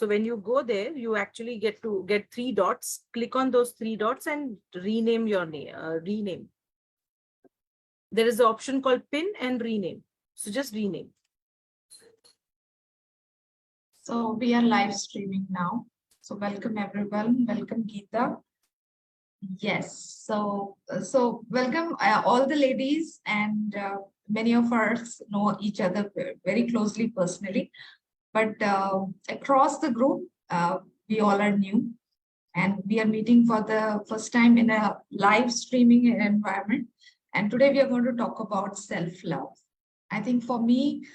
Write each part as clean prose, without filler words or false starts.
So when you go there, you actually get 3 dots. Click on those 3 dots and rename your name. Rename. There is an option called pin and rename. So just rename. So we are live streaming now. So welcome everyone. Welcome Geeta. Yes. So welcome all the ladies, and many of us know each other very closely personally. But across the group, we all are new, and we are meeting for the first time in a live streaming environment. And today we are going to talk about self-love. I think for me,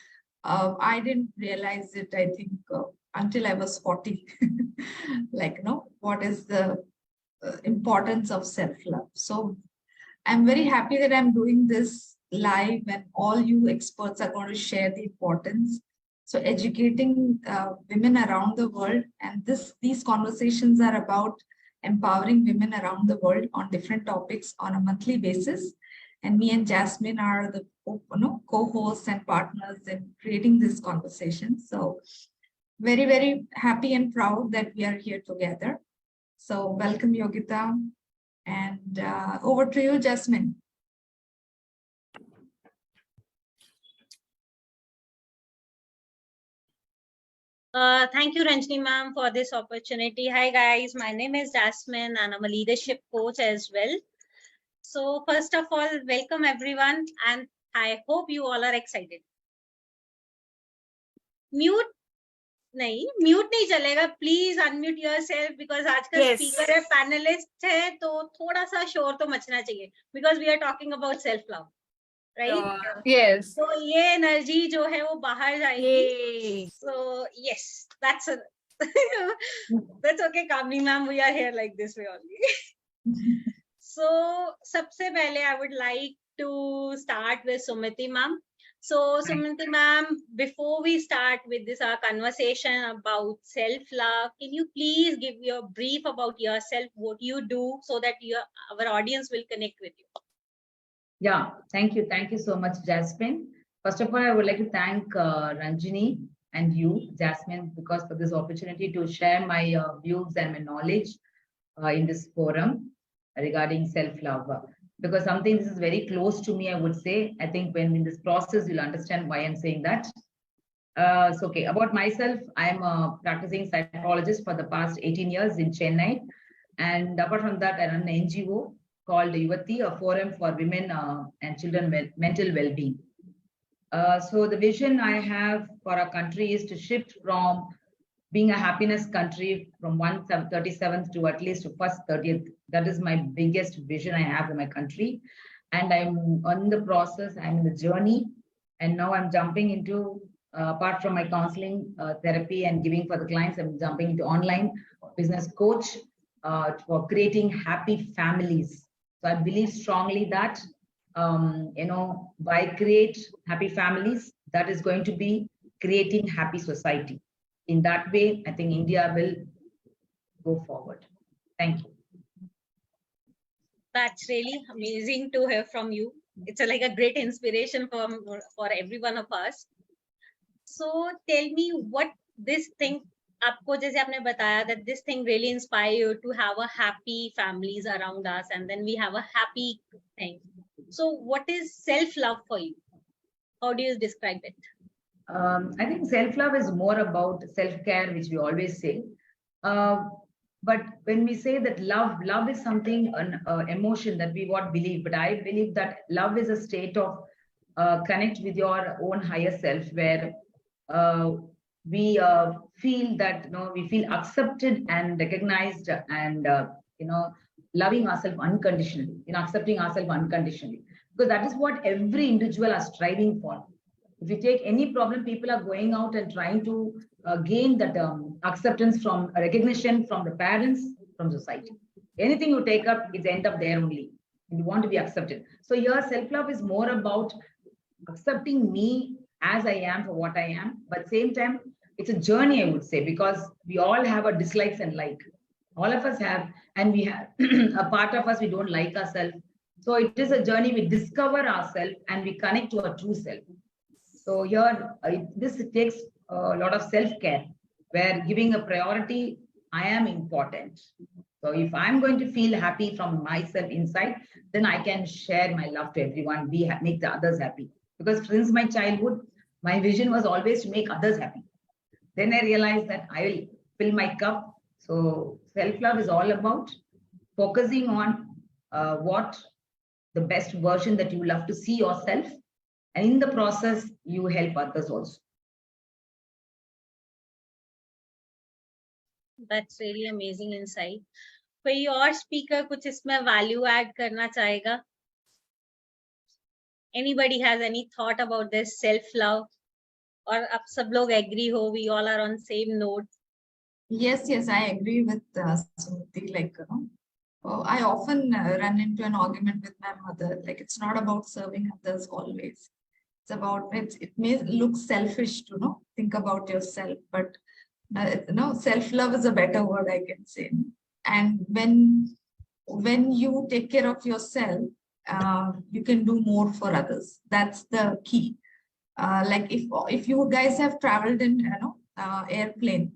I didn't realize it, I think, until I was 40. Like, what is the importance of self-love? So I'm very happy that I'm doing this live, and all you experts are going to share the importance. So educating women around the world, and these conversations are about empowering women around the world on different topics on a monthly basis. And me and Jasmine are the co-hosts and partners in creating this conversation. So very, very happy and proud that we are here together. So welcome, Yogita. And over to you, Jasmine. Thank you, Ranjini ma'am, for this opportunity. Hi guys, my name is Jasmine and I'm a leadership coach as well. So first of all, welcome everyone, and I hope you all are excited. Mute नहीं चलेगा. Please unmute yourself, because आजकल speaker है, panelist है, तो थोड़ा सा शोर तो मचना चाहिए, because we are talking about self love. Right? Yes. So ये energy जो है वो बाहर जाएगी. So yes, that's okay, Kamini ma'am, we are here like this way only. So सबसे पहले I would like to start with Sumiti ma'am. So Sumiti ma'am, before we start with this conversation about self-love, can you please give your brief about yourself, what you do, so that our audience will connect with you? Yeah, thank you. Thank you so much, Jasmine. First of all, I would like to thank Ranjini and you, Jasmine, because for this opportunity to share my views and my knowledge in this forum regarding self-love. Because something this is very close to me, I would say. I think when in this process, you'll understand why I'm saying that. So, okay, about myself, I'm a practicing psychologist for the past 18 years in Chennai. And apart from that, I run an NGO called Yuvati, a forum for women and children mental well-being. So the vision I have for our country is to shift from being a happiness country from 137th to at least first 30th. That is my biggest vision I have in my country. And I'm on the process, I'm in the journey. And now I'm jumping into, apart from my counseling, therapy and giving for the clients, I'm jumping into online business coach for creating happy families. So I believe strongly that, by create happy families, that is going to be creating happy society. In that way, I think India will go forward. Thank you. That's really amazing to hear from you. It's like a great inspiration for every one of us. So tell me what this thing, आपको जैसे आपने बताया that this thing really inspire you to have a happy families around us, and then we have a happy thing. So what is self-love for you? How do you describe it? I think self-love is more about self-care, which we always say. But when we say that love is something, an emotion that we believe. But I believe that love is a state of connect with your own higher self, where we feel that we feel accepted and recognized, and loving ourselves unconditionally, accepting ourselves unconditionally, because that is what every individual are striving for. If you take any problem, people are going out and trying to gain that acceptance from recognition from the parents, from society. Anything you take up, it's end up there only. And you want to be accepted. So your self-love is more about accepting me as I am for what I am. But same time, it's a journey, I would say, because we all have our dislikes and like. All of us have, and we have a part of us, we don't like ourselves. So it is a journey. We discover ourselves and we connect to our true self. So here, this takes a lot of self-care. where giving a priority, I am important. So if I'm going to feel happy from myself inside, then I can share my love to everyone, make the others happy. Because since my childhood, my vision was always to make others happy. Then I realized that I will fill my cup. So self-love is all about focusing on what the best version that you love to see yourself. And in the process, you help others also. That's really amazing insight. कोई और speaker कुछ इसमें value add करना चाहेगा? Anybody has any thought about this self-love? और आप सब लोग agree हो, we all are on same note. Yes, I agree with Smriti. Like, I often run into an argument with my mother. Like, it's not about serving others always. It's about it may look selfish to think about yourself, but self-love is a better word, I can say. And when you take care of yourself, you can do more for others. That's the key. Like if you guys have traveled in airplane,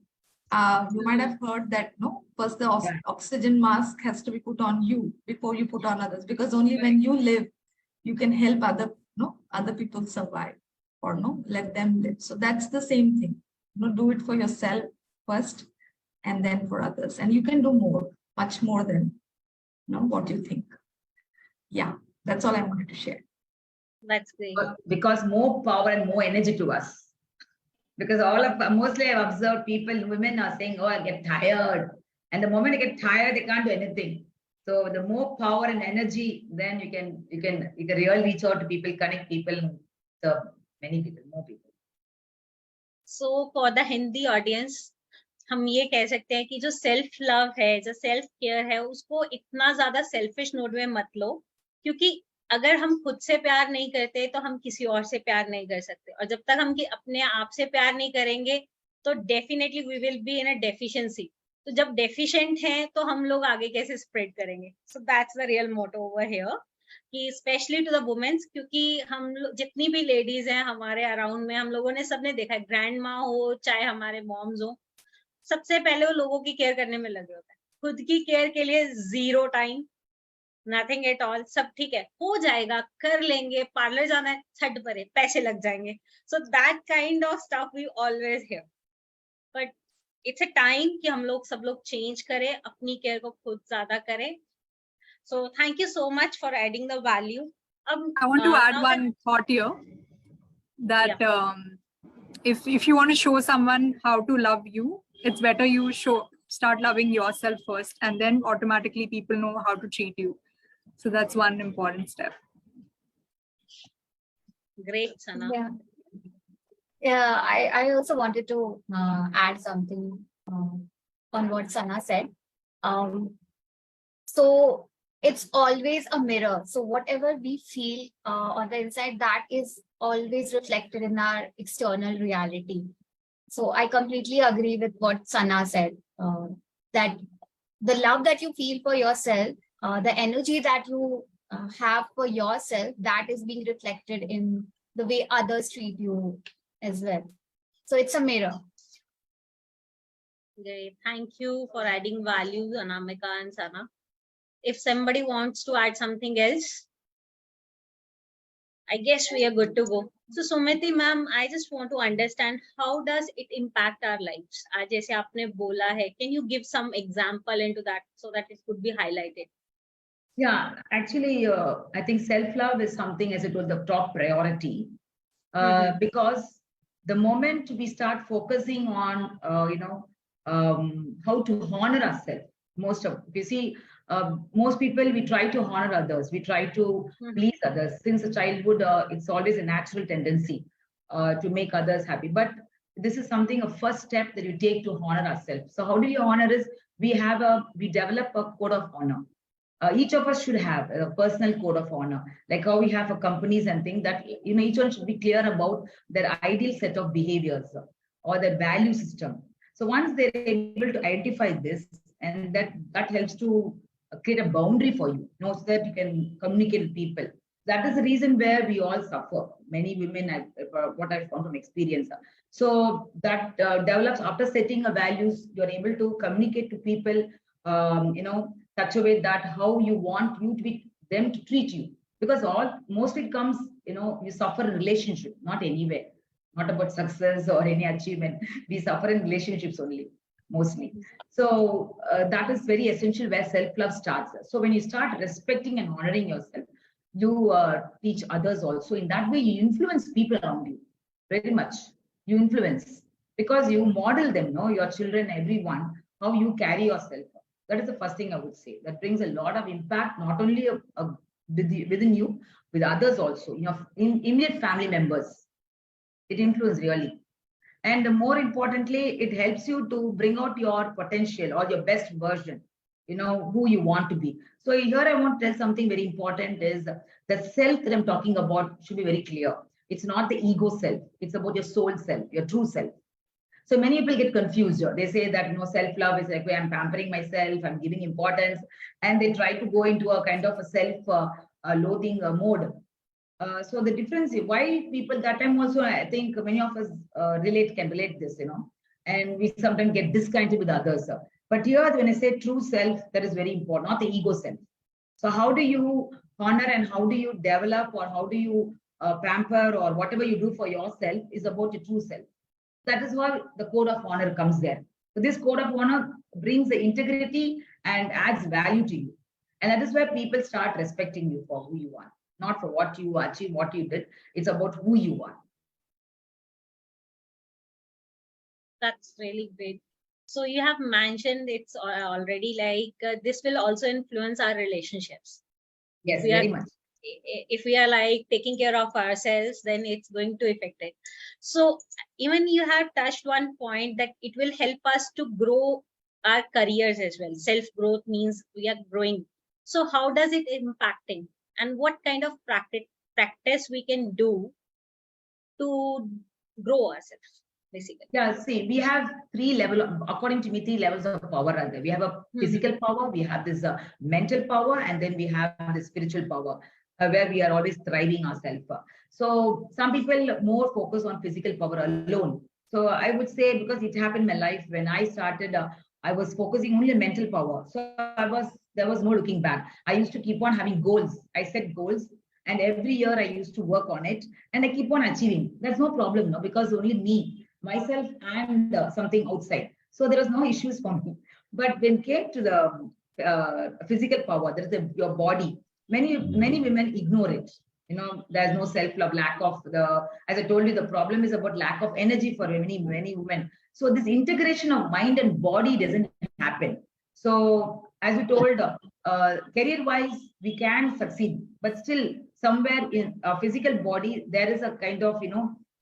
you might have heard that first the oxygen mask has to be put on you before you put on others, because only when you live you can help other people survive, or let them live. So that's the same thing. Do it for yourself first and then for others, and you can do more, much more than what you think. Yeah, that's all I wanted to share. That's great. Because more power and more energy to us. Because mostly I've observed people, women are saying, oh, I get tired. And the moment they get tired, they can't do anything. So the more power and energy, then you can really reach out to people, connect people, serve many people, more people. So for the Hindi audience, हम ये कह सकते हैं कि जो self love है, जो self care है, उसको इतना ज्यादा सेल्फिश नोड में मत लो, क्योंकि अगर हम खुद से प्यार नहीं करते तो हम किसी और से प्यार नहीं कर सकते, और जब तक हम अपने आप से प्यार नहीं करेंगे तो definitely we will be in a deficiency. तो जब डेफिशिएंट हैं तो हम लोग आगे कैसे स्प्रेड करेंगे? So that's the real motto over here, कि स्पेशली टू द वुमेन्स, क्योंकि हम जितनी भी लेडीज हैं हमारे अराउंड में, हम लोगों ने सबने देखा है, ग्रैंड माँ हो चाहे हमारे मॉम्स हो, सबसे पहले वो लोगों की केयर करने में लगे होते हैं. खुद की केयर के लिए zero time, nothing at all. सब ठीक है, हो जाएगा, कर लेंगे, पार्लर जाना है, छट परे, पैसे लग जाएंगे. So that kind of stuff we always hear. But it's a time कि हम लोग सब लोग चेंज करें, अपनी केयर को खुद ज्यादा करें. So thank you so much for adding the value. I want to add one thought here, that if you want to show someone how to love you, it's better you start loving yourself first, and then automatically people know how to treat you. So that's one important step. Great, Sana. Yeah, I also wanted to add something on what Sana said. So it's always a mirror. So whatever we feel on the inside, that is always reflected in our external reality. So I completely agree with what Sana said, that the love that you feel for yourself, the energy that you have for yourself, that is being reflected in the way others treat you as well. So it's a mirror. Great. Thank you for adding value, Anamika and Sana. If somebody wants to add something else, I guess we are good to go. So Sumiti ma'am, I just want to understand, how does it impact our lives? आज जैसे आपने बोला है, can you give some example into that so that it could be highlighted? Yeah, actually, I think self-love is something, as it was the top priority, because the moment we start focusing on, how to honor ourselves, most people, we try to honor others, we try to please others. Since a childhood, it's always a natural tendency to make others happy. But this is something, a first step that you take to honor ourselves. So how do you honor is, we develop a code of honor. Each of us should have a personal code of honor, like how we have for companies and things, that each one should be clear about their ideal set of behaviors or their value system. So once they're able to identify this, and that helps to create a boundary for you, so that you can communicate with people. That is the reason where we all suffer. Many women, what I found from experience. So that develops after setting a values, you're able to communicate to people, such a way that how you want you to be them to treat you. Because mostly it comes, you suffer in relationship, not anywhere, not about success or any achievement. We suffer in relationships only, mostly. So that is very essential where self-love starts. So when you start respecting and honoring yourself, you teach others also. In that way, you influence people around you very much. You influence because you model them, your children, everyone, how you carry yourself. That is the first thing I would say. That brings a lot of impact, not only within you, with others also, in immediate family members. It influences really. And more importantly, it helps you to bring out your potential or your best version, who you want to be. So here I want to tell something very important is the self that I'm talking about should be very clear. It's not the ego self. It's about your soul self, your true self. So many people get confused. They say that self-love is like, I'm pampering myself, I'm giving importance, and they try to go into a kind of a self-loathing mode. So the difference is why people that time also, I think many of us can relate this, and we sometimes get disconnected with others. But here, when I say true self, that is very important, not the ego self. So how do you honor and how do you develop or how do you pamper or whatever you do for yourself is about your true self. That is why the code of honor comes there. So this code of honor brings the integrity and adds value to you. And that is where people start respecting you for who you are, not for what you achieved, what you did. It's about who you are. That's really great. So you have mentioned it's already like this will also influence our relationships. Yes, very much. If we are like taking care of ourselves, then it's going to affect it. So even you have touched one point that it will help us to grow our careers as well. Self-growth means we are growing. So how does it impacting? And what kind of practice we can do to grow ourselves, basically? Yeah, see, we have three levels, according to me, 3 levels of power are there. We have a physical power, we have this mental power, and then we have the spiritual power, where we are always thriving ourselves. So some people more focus on physical power alone. So I would say, because it happened in my life when I started, I was focusing only on mental power. So there was no looking back. I used to keep on having goals. I set goals, and every year I used to work on it, and I keep on achieving. That's no problem, no, because only me, myself, and something outside. So there was no issues for me. But when it came to the physical power, that is your body. Many women ignore it. There's no self-love, lack of as I told you, the problem is about lack of energy for many women. So this integration of mind and body doesn't happen. So as you told, career-wise, we can succeed, but still somewhere in our physical body, there is a kind of,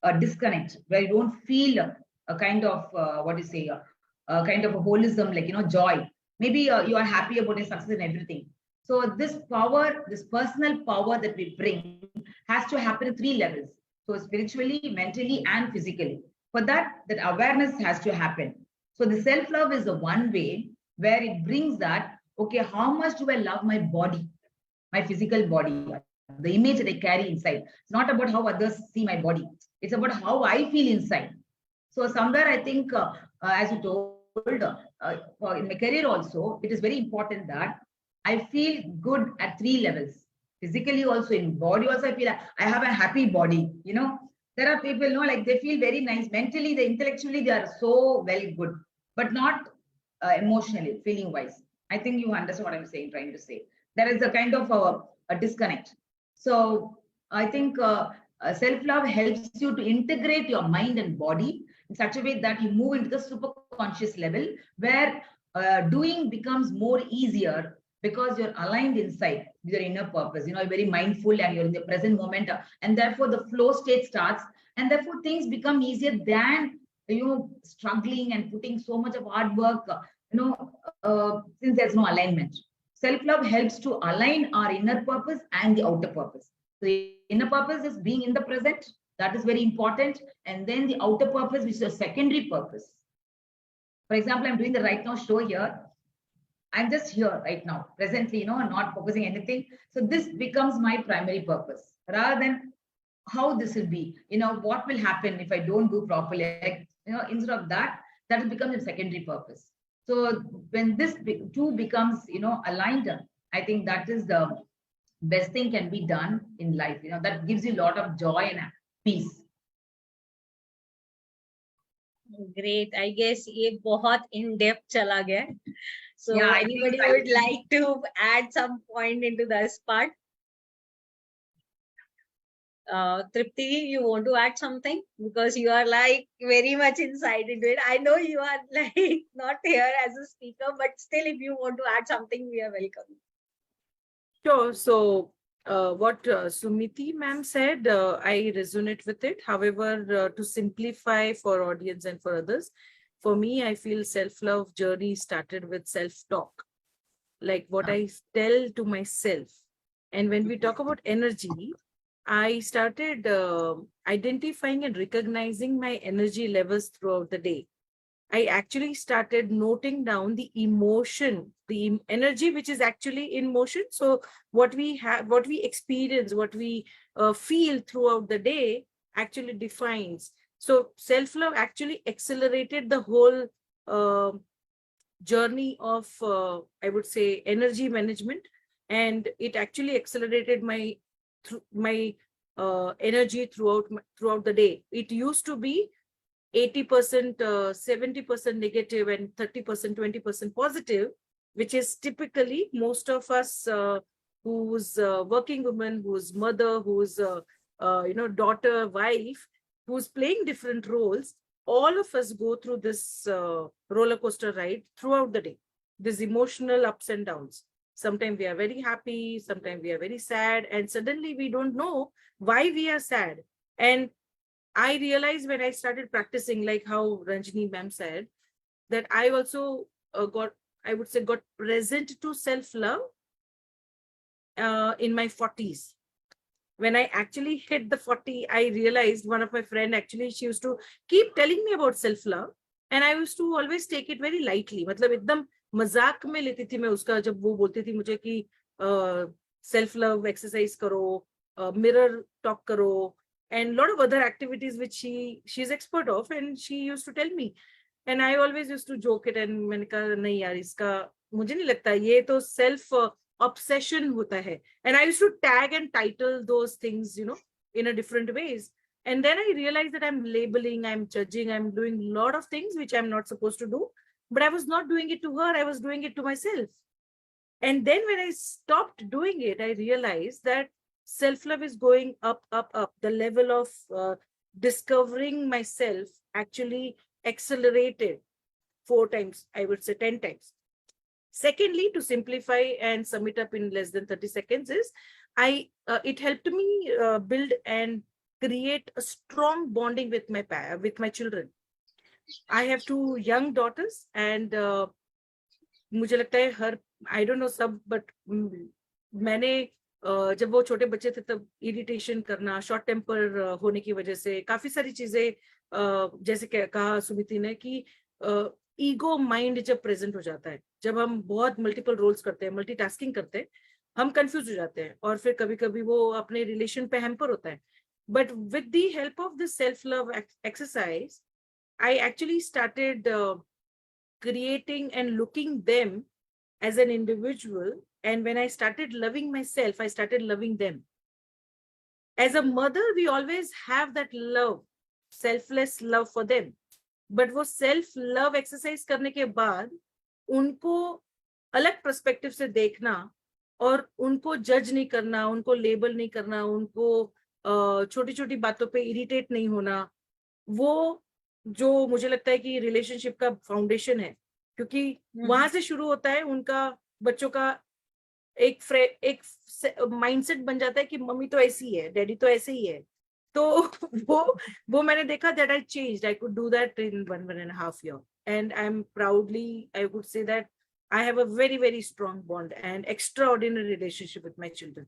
a disconnect where you don't feel a kind of, a kind of a holism, like, joy. Maybe you are happy about your success and everything. So this power, this personal power that we bring has to happen at 3 levels. So spiritually, mentally, and physically. For that awareness has to happen. So the self-love is the one way where it brings that, okay, how much do I love my body, my physical body, the image that I carry inside. It's not about how others see my body. It's about how I feel inside. So somewhere I think, as you told, in my career also, it is very important that I feel good at 3 levels. Physically also, in body also, I feel I have a happy body. There are people, like they feel very nice. Mentally, intellectually, they are so very good, but not emotionally, feeling wise. I think you understand what I'm trying to say. There is a kind of a disconnect. So I think self-love helps you to integrate your mind and body in such a way that you move into the super conscious level where doing becomes more easier because you're aligned inside with your inner purpose. You're very mindful and you're in the present moment, and therefore the flow state starts, and therefore things become easier than struggling and putting so much of hard work. Since there's no alignment, self-love helps to align our inner purpose and the outer purpose. So the inner purpose is being in the present. That is very important, and then the outer purpose, which is a secondary purpose. For example, I'm doing the right now show here. I'm just here right now, presently, not focusing anything. So this becomes my primary purpose rather than how this will be, what will happen if I don't do properly. Like, instead of that, that will become a secondary purpose. So when this two becomes, aligned, I think that is the best thing can be done in life. That gives you a lot of joy and peace. Great. I guess ये बहुत in depth चला गया. So Yeah, I anybody think would like to add some point into this part? Tripti, you want to add something? Because you are like very much inside into it. I know you are like not here as a speaker, but still if you want to add something, we are welcome. Sure. So what Sumiti ma'am said, I resonate with it. However, to simplify for audience and for others, for me, I feel self-love journey started with self-talk, like what I tell to myself. And when we talk about energy, I started identifying and recognizing my energy levels throughout the day. I actually started noting down the emotion, the energy which is actually in motion. So what we have, what we experience, what we feel throughout the day actually defines. So self-love actually accelerated the whole journey of, I would say, energy management. And it actually accelerated my energy throughout the day. It used to be 80%, 70% negative and 30%, 20% positive, which is typically most of us who's a working woman, who's mother, who's daughter, wife, who's playing different roles. All of us go through this roller coaster ride throughout the day, these emotional ups and downs. Sometimes we are very happy, sometimes we are very sad, and suddenly we don't know why we are sad. And I realized when I started practicing, like how Ranjini ma'am said, that I also got present to self-love in my 40s. When I actually hit the 40, I realized one of my friend, actually, she used to keep telling me about self-love. And I used to always take it very lightly. मतलब एकदम मजाक में लेती थी मैं उसका, जब वो बोलती थी मुझे कि self-love exercise करो, mirror talk करो, and a lot of other activities which she's expert of, and she used to tell me. And I always used to joke it, and मैंने कहा नहीं यार, इसका मुझे नहीं लगता, ये तो self obsession hota hai. And I used to tag and title those things, in a different ways. And then I realized that I'm labeling, I'm judging, I'm doing a lot of things which I'm not supposed to do. But I was not doing it to her, I was doing it to myself. And then when I stopped doing it, I realized that self-love is going up, up, up. The level of discovering myself actually accelerated 4 times, I would say 10 times. Secondly, to simplify and sum it up in less than 30 seconds is, it helped me build and create a strong bonding with my children. I have 2 young daughters, and मुझे लगता है हर, I don't know सब, but मैंने जब वो छोटे बच्चे थे तब इरिटेशन करना, शॉर्ट टेम्पर होने की वजह से काफी सारी चीजें, जैसे कहा सुमिति ने कि ईगो माइंड जब प्रेजेंट हो जाता है, जब हम बहुत मल्टीपल रोल्स करते हैं, मल्टीटास्किंग करते हैं, हम कंफ्यूज हो जाते हैं, और फिर कभी कभी वो अपने रिलेशन पे हैम्पर होता है. But with the help of this self love exercise, I actually started creating and looking them as an individual. And when I started loving myself, I started loving them. As a mother, we always have that love, selfless love for them. But वो self-love exercise करने के बाद उनको अलग perspective से देखना, और उनको judge नहीं करना, उनको label नहीं करना, उनको छोटी छोटी बातों पे irritate नहीं होना, वो जो मुझे लगता है कि रिलेशनशिप का फाउंडेशन है. क्योंकि वहां से शुरू होता है उनका, बच्चों का एक माइंडसेट बन जाता है कि मम्मी तो ऐसी है, डैडी तो ऐसे ही है. तो वो मैंने देखा that I changed. I could do that in 1.5 years, and I'm proudly, I would say that I have a very, very strong bond and extraordinary relationship with my children.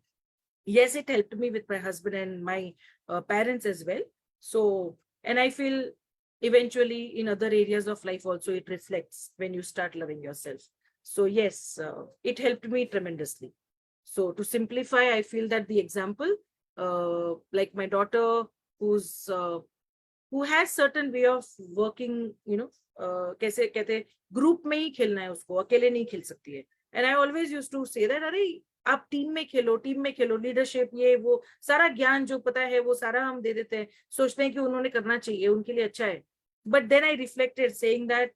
Yes, it helped me with my husband and my parents as well. So, and I feel eventually in other areas of life also it reflects when you start loving yourself. So yes, it helped me tremendously. So to simplify, I feel that the example, like my daughter, who has certain way of working, कैसे कहते group में ही खेलना है उसको, अकेले नहीं खेल सकती है. And I always used to say that, अरे आप टीम में खेलो, लीडरशिप ये वो सारा ज्ञान जो पता है वो सारा हम दे देते हैं, सोचते हैं कि उन्होंने करना चाहिए, उनके लिए अच्छा है. But then I reflected saying that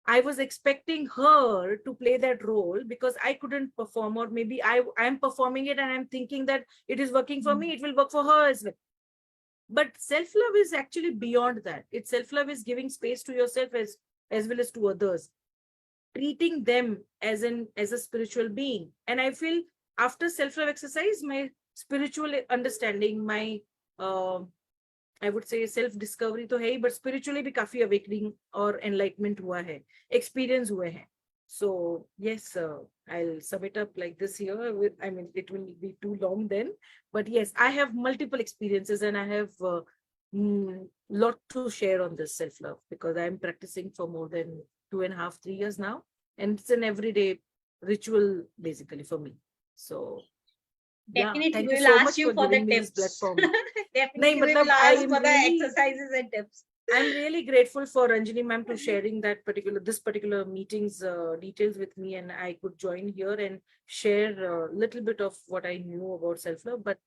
I was expecting her to play that role because I couldn't perform, or maybe I am performing it and I'm thinking that it is working for me, it will work for her as well. But self-love is actually beyond that. It's self-love is giving space to yourself as well as to others, treating them as a spiritual being. And I feel after self-love exercise, my spiritual understanding, my I would say self-discovery तो है ही, but spiritually भी काफी awakening और enlightenment हुआ है, experience हुए हैं. So yes, I'll sum it up like this here. I mean, it will be too long then, but yes, I have multiple experiences and I have lot to share on this self-love because I'm practicing for more than 2.5, 3 years now, and it's an everyday ritual basically for me. So definitely thank we you will so ask much you for for the giving me this tips. platform. Definitely we matlab, will ask I'm for the really- exercises and tips. I'm really grateful for Ranjini ma'am to sharing this particular meeting's details with me, and I could join here and share a little bit of what I knew about self-love. But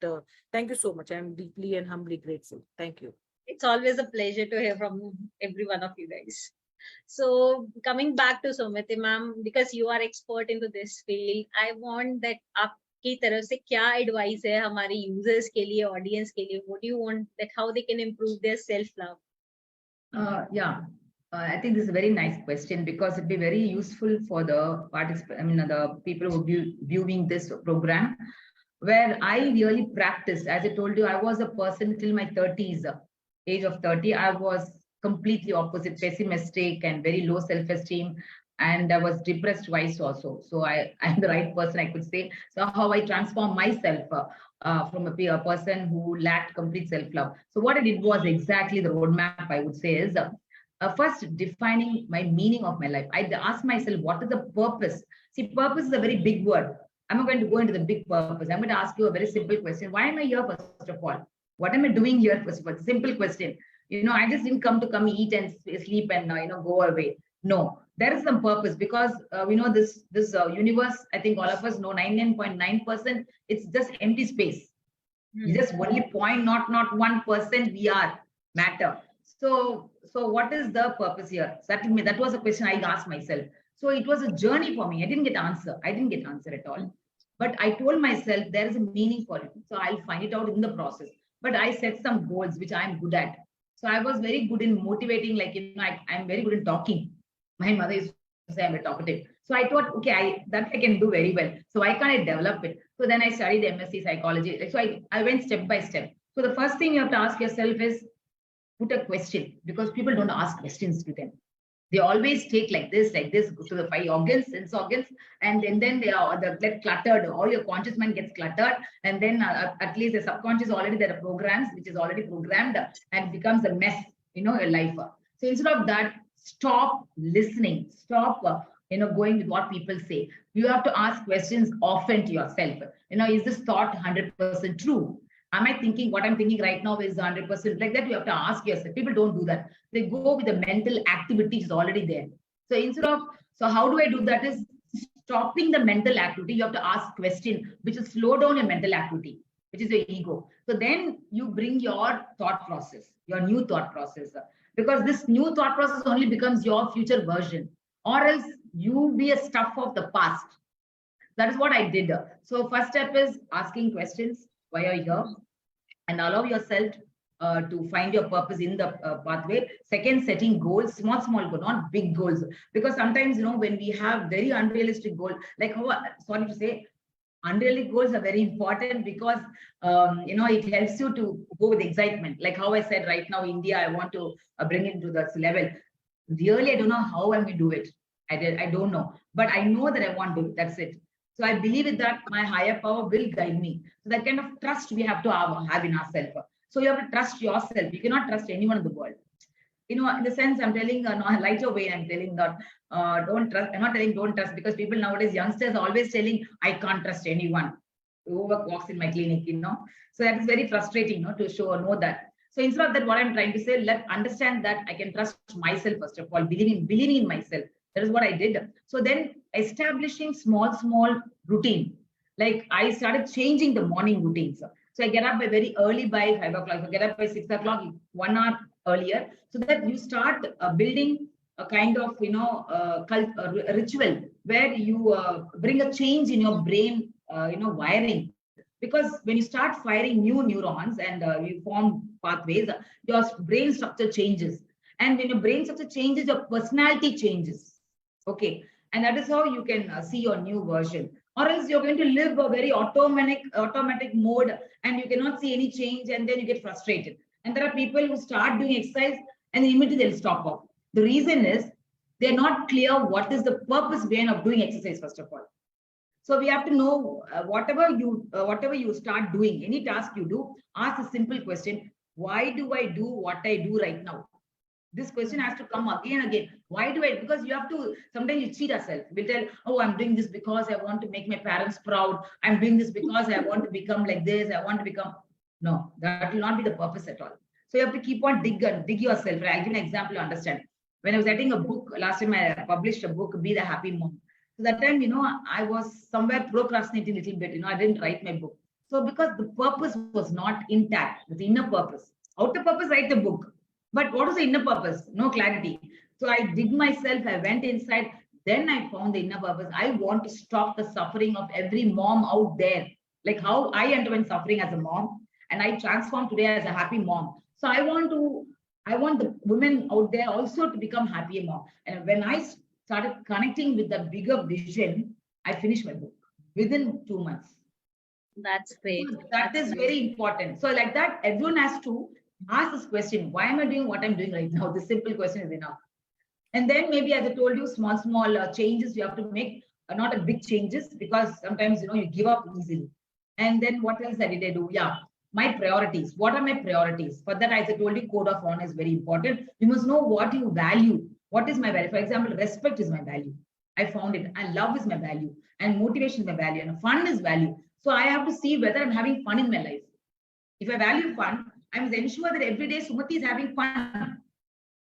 thank you so much. I'm deeply and humbly grateful. Thank you. It's always a pleasure to hear from every one of you guys. So coming back to Sumiti ma'am, because you are expert into this field, I want that आपकी तरफ से क्या advice है हमारे users के लिए, audience के लिए? What do you want that how they can improve their self-love? I think this is a very nice question because it'd be very useful for the the people who are viewing this program, where I really practiced. As I told you, I was a person till my 30s, age of 30. I was completely opposite, pessimistic and very low self-esteem, and I was depressed twice also. So I'm the right person, I could say. So how I transformed myself from a person who lacked complete self-love. So what I did was exactly the roadmap, I would say, is first defining my meaning of my life. I asked myself, what is the purpose? See, purpose is a very big word. I'm not going to go into the big purpose. I'm going to ask you a very simple question. Why am I here, first of all? What am I doing here, first of all? Simple question. I just didn't come eat and sleep and go away. No, there is some purpose because we know this universe. I think all of us know 99.9%. It's just empty space. Just only 0.01% we are matter. So what is the purpose here? That was a question I asked myself. So it was a journey for me. I didn't get answer. At all. But I told myself there is a meaning for it. So I'll find it out in the process. But I set some goals which I'm good at. So I was very good in motivating, I'm very good in talking. My mother used to say I'm a talkative. So I thought, okay, that I can do very well. So why can't I develop it? So then I studied MSc psychology. So I went step by step. So the first thing you have to ask yourself is put a question, because people don't ask questions to them. They always take like this, go to the 5 organs, sense organs, and then they get cluttered. All your conscious mind gets cluttered, and then at least the subconscious already there are programs which is already programmed, and it becomes a mess, your life. So instead of that, stop listening, stop going with what people say. You have to ask questions often to yourself. Is this thought 100% true? Am I thinking what I'm thinking right now is 100% like that? You have to ask yourself. People don't do that. They go with the mental activity is already there. So how do I do that? Is stopping the mental activity. You have to ask question, which will slow down your mental activity, which is your ego. So then you bring your thought process, your new thought process, because this new thought process only becomes your future version, or else you be a stuff of the past. That is what I did. So first step is asking questions. Why are you here? And allow yourself to find your purpose in the pathway. Second, setting goals, small goals, not big goals. Because sometimes, when we have very unrealistic goals, sorry to say, unrealistic goals are very important because, it helps you to go with excitement. Like how I said right now, India, I want to bring it to this level. Really, I don't know how I'm going to do it. I don't know. But I know that I want to do it. That's it. So I believe in that my higher power will guide me. So that kind of trust we have to have in ourselves. So you have to trust yourself. You cannot trust anyone in the world. in the sense I'm telling, no, a lighter way, I'm telling that don't trust. I'm not telling don't trust, because people nowadays, youngsters, are always telling I can't trust anyone who walks in my clinic, So that is very frustrating, to know that. So instead of that, what I'm trying to say, let understand that I can trust myself first of all, believing in myself. That is what I did. So then establishing small routine. Like I started changing the morning routines. So I get up very early by 5 o'clock. I get up by 6 o'clock, 1 hour earlier, so that you start building a kind of ritual where you bring a change in your brain, wiring. Because when you start firing new neurons and you form pathways, your brain structure changes. And when your brain structure changes, your personality changes. Okay. And that is how you can see your new version. Or else you're going to live a very automatic mode and you cannot see any change, and then you get frustrated. And there are people who start doing exercise and immediately they'll stop off. The reason is they're not clear what is the purpose behind of doing exercise, first of all. So we have to know whatever you start doing, any task you do, ask a simple question: why do I do what I do right now? This question has to come again and again. Why do I? Because you have to, sometimes you cheat ourselves. We'll tell, oh, I'm doing this because I want to make my parents proud. I'm doing this because I want to become like this. I want to become. No, that will not be the purpose at all. So you have to keep on dig yourself. I'll give an example to understand. When I was writing a book, last time I published a book, Be the Happy Mom. So that time, I was somewhere procrastinating a little bit. I didn't write my book. So because the purpose was not intact, the inner purpose. Outer purpose, write the book. But what is the inner purpose? No clarity. So I dig myself, I went inside, then I found the inner purpose. I want to stop the suffering of every mom out there. Like how I underwent suffering as a mom, and I transformed today as a happy mom. So I want the women out there also to become happy mom. And when I started connecting with the bigger vision, I finished my book within 2 months. That's great. So that is very important. So like that, everyone has to ask this question: why am I doing what I'm doing right now? This simple question is enough. And then maybe, as I told you, small changes you have to make, not a big changes, because sometimes you give up easily. And then what else did I do? Yeah, my priorities. What are my priorities? For that, as I told you, code of honor is very important. You must know what you value. What is my value? For example, respect is my value. I found it. And love is my value. And motivation is my value. And fun is value. So I have to see whether I'm having fun in my life. If I value fun, I must ensure that every day Sumati is having fun.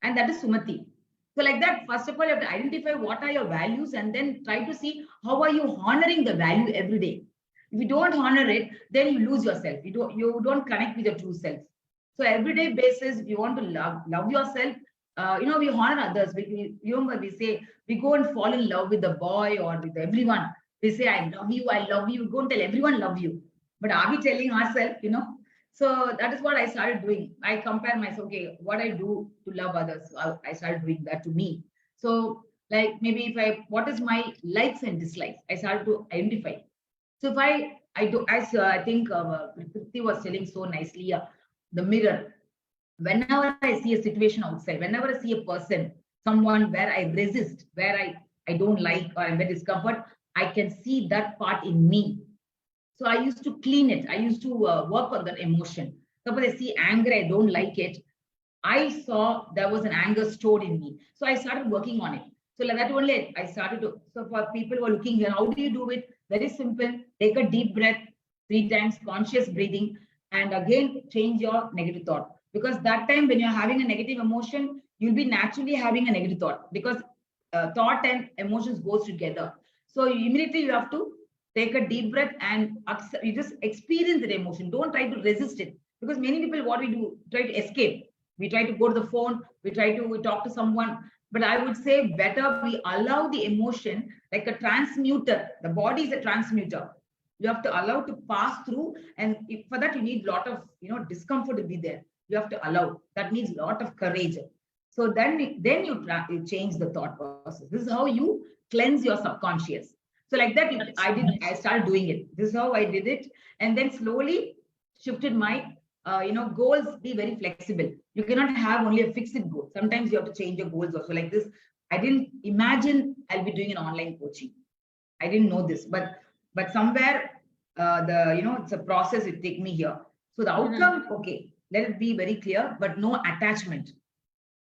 And that is Sumati. So like that, first of all, you have to identify what are your values and then try to see how are you honoring the value every day. If you don't honor it, then you lose yourself. You don't connect with your true self. So everyday basis, if you want to love yourself, we honor others. We say, we go and fall in love with the boy or with everyone. We say, I love you, I love you. We go and tell everyone love you. But are we telling ourselves, So that is what I started doing. I compare myself, okay, what I do to love others. I started doing that to me. So like maybe what is my likes and dislikes? I started to identify. So if I do, as I think Priti was telling so nicely, the mirror. Whenever I see a situation outside, whenever I see a person, someone where I resist, where I don't like or I'm very discomfort, I can see that part in me. So I used to clean it. I used to work on that emotion. Suppose I see anger, I don't like it. I saw there was an anger stored in me. So I started working on it. So like that only I started to, so for people who are looking here, how do you do it? Very simple. Take a deep breath 3 times, conscious breathing, and again, change your negative thought. Because that time when you're having a negative emotion, you'll be naturally having a negative thought, because thought and emotions goes together. So immediately you have to take a deep breath and you just experience that emotion. Don't try to resist it. Because many people, what we do, try to escape. We try to go to the phone, we try to talk to someone. But I would say better we allow the emotion like a transmuter. The body is a transmuter. You have to allow to pass through. And for that, you need a lot of discomfort to be there. You have to allow. That needs a lot of courage. So then you change the thought process. This is how you cleanse your subconscious. So like that, I started doing it. This is how I did it. And then slowly shifted my, goals, be very flexible. You cannot have only a fixed goal. Sometimes you have to change your goals also. Like this, I didn't imagine I'll be doing an online coaching. I didn't know this, but somewhere it's a process. It take me here. So the outcome, okay, let it be very clear, but no attachment.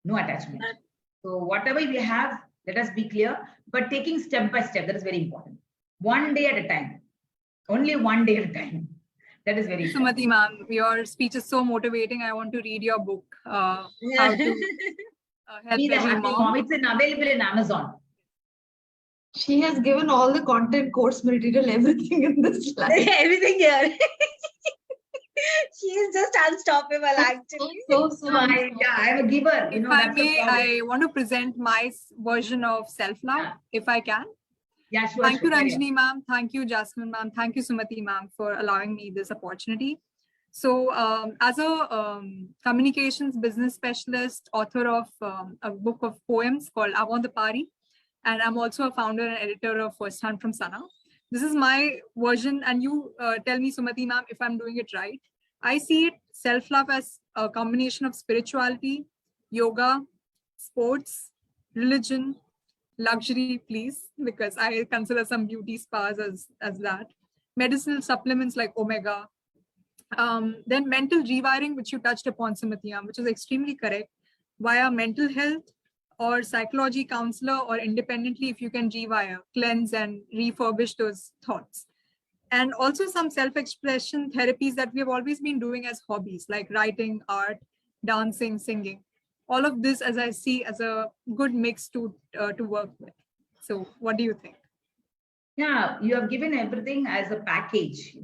no attachment. So whatever we have, let us be clear, but taking step by step, that is very important. One day at a time, only one day at a time. That is very important. Sumati ma'am, your speech is so motivating. I want to read your book, How to Help Be the Every Happy Mom. Mom. It's available in Amazon. She has given all the content, course material, everything in this slide. Everything here. She is just unstoppable, actually. So I'm a giver. If I may, I want to present my version of self-love, if I can. Yeah, sure. Thank you, Ranjini ma'am. Thank you, Jasmine ma'am. Thank you, Sumati ma'am, for allowing me this opportunity. So as a communications business specialist, author of a book of poems called I Want the Party, and I'm also a founder and editor of First Hand from Sana. This is my version, and you tell me, Sumati ma'am, if I'm doing it right. I see it self-love as a combination of spirituality, yoga, sports, religion, luxury, please, because I consider some beauty spas as that. Medicinal supplements like omega. Then mental rewiring, which you touched upon, Sumati, which is extremely correct, via mental health or psychology counselor, or independently if you can rewire, cleanse and refurbish those thoughts. And also some self-expression therapies that we have always been doing as hobbies, like writing, art, dancing, singing. All of this, as I see, as a good mix to work with. So what do you think? Yeah, you have given everything as a package,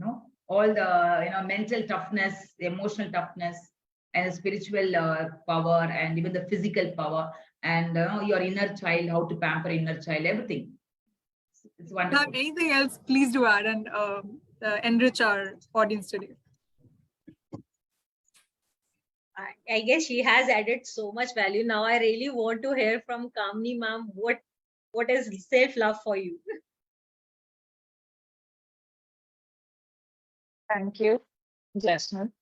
all the, mental toughness, emotional toughness, and the spiritual power, and even the physical power, and your inner child, how to pamper inner child, everything. It's wonderful. Anything else, please do add and enrich our audience today. I guess she has added so much value. Now I really want to hear from Kamini ma'am, what is self-love for you? Thank you, Jasmine.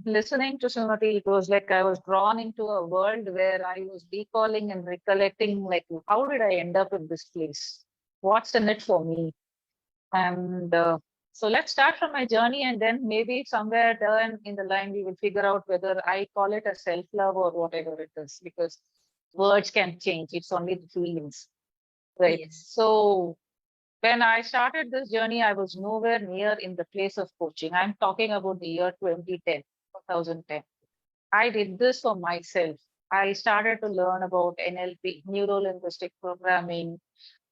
Listening to Sumati, it was like I was drawn into a world where I was recalling and recollecting, like, how did I end up in this place? What's in it for me? And so let's start from my journey, and then maybe somewhere down in the line, we will figure out whether I call it a self-love or whatever it is, because words can change. It's only the feelings, right? Yes. So when I started this journey, I was nowhere near in the place of coaching. I'm talking about the year 2010. I did this for myself. I started to learn about NLP, neuro linguistic programming,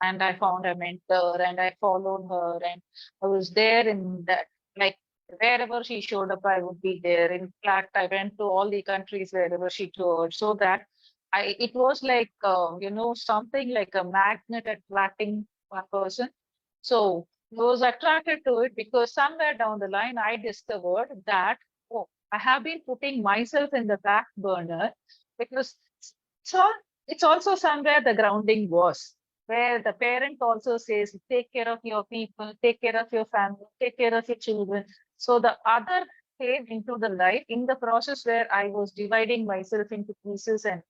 and I found a mentor and I followed her, and I was there in that, like, wherever she showed up, I would be there. In fact, I went to all the countries wherever she toured, so that it was like, something like a magnet attracting a person. So I was attracted to it because somewhere down the line, I discovered that, oh, I have been putting myself in the back burner, because so it's also somewhere the grounding was, where the parent also says, take care of your people, take care of your family, take care of your children. So the other came into the light in the process where I was dividing myself into pieces and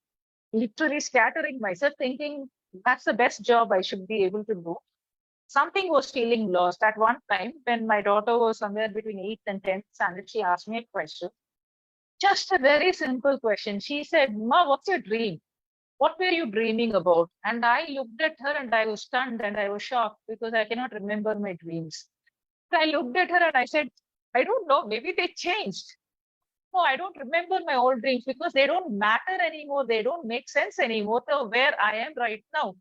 literally scattering myself, thinking that's the best job I should be able to do. Something was feeling lost. At one time, when my daughter was somewhere between 8th and 10th standard, she asked me a question. Just a very simple question. She said, Ma, what's your dream? What were you dreaming about? And I looked at her and I was stunned and I was shocked because I cannot remember my dreams. I looked at her and I said, I don't know, maybe they changed. No, I don't remember my old dreams because they don't matter anymore. They don't make sense anymore to where I am right now.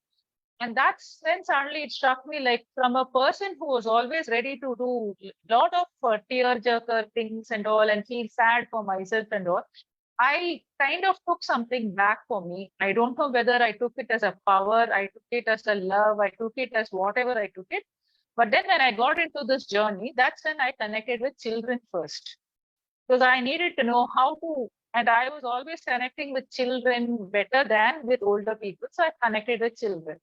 And that's when suddenly it struck me, like, from a person who was always ready to do a lot of tearjerker things and all and feel sad for myself and all, I kind of took something back for me. I don't know whether I took it as a power, I took it as a love, I took it as whatever I took it. But then when I got into this journey, that's when I connected with children first. Because I needed to know how to, and I was always connecting with children better than with older people. So I connected with children.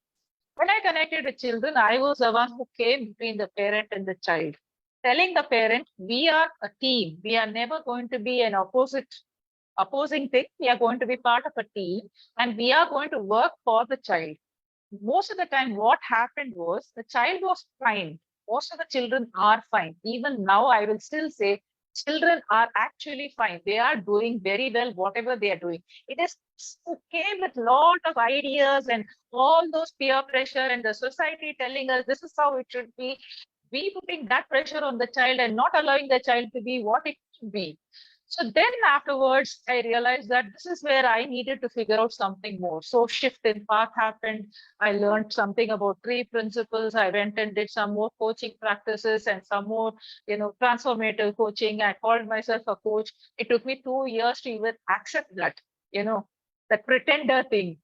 When I connected with children, I was the one who came between the parent and the child, telling the parent, we are a team. We are never going to be an opposing thing. We are going to be part of a team and we are going to work for the child. Most of the time, what happened was the child was fine. Most of the children are fine. Even now, I will still say Children are actually fine. They are doing very well, whatever they are doing. It is okay with lot of ideas and all those peer pressure and the society telling us this is how it should be. We putting that pressure on the child and not allowing the child to be what it should be. So then afterwards, I realized that this is where I needed to figure out something more. So shift in path happened. I learned something about three principles. I went and did some more coaching practices and some more, transformative coaching. I called myself a coach. It took me 2 years to even accept that, that pretender thing.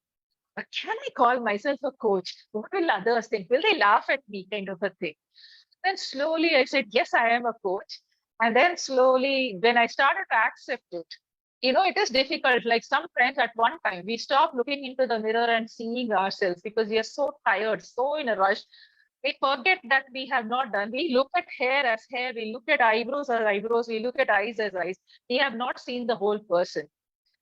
But can I call myself a coach? What will others think? Will they laugh at me, kind of a thing? Then slowly I said, yes, I am a coach. And then slowly, when I started to accept it, it is difficult. Like sometimes at one time, we stop looking into the mirror and seeing ourselves because we are so tired, so in a rush. We forget that we have not done. We look at hair as hair, we look at eyebrows as eyebrows, we look at eyes as eyes. We have not seen the whole person.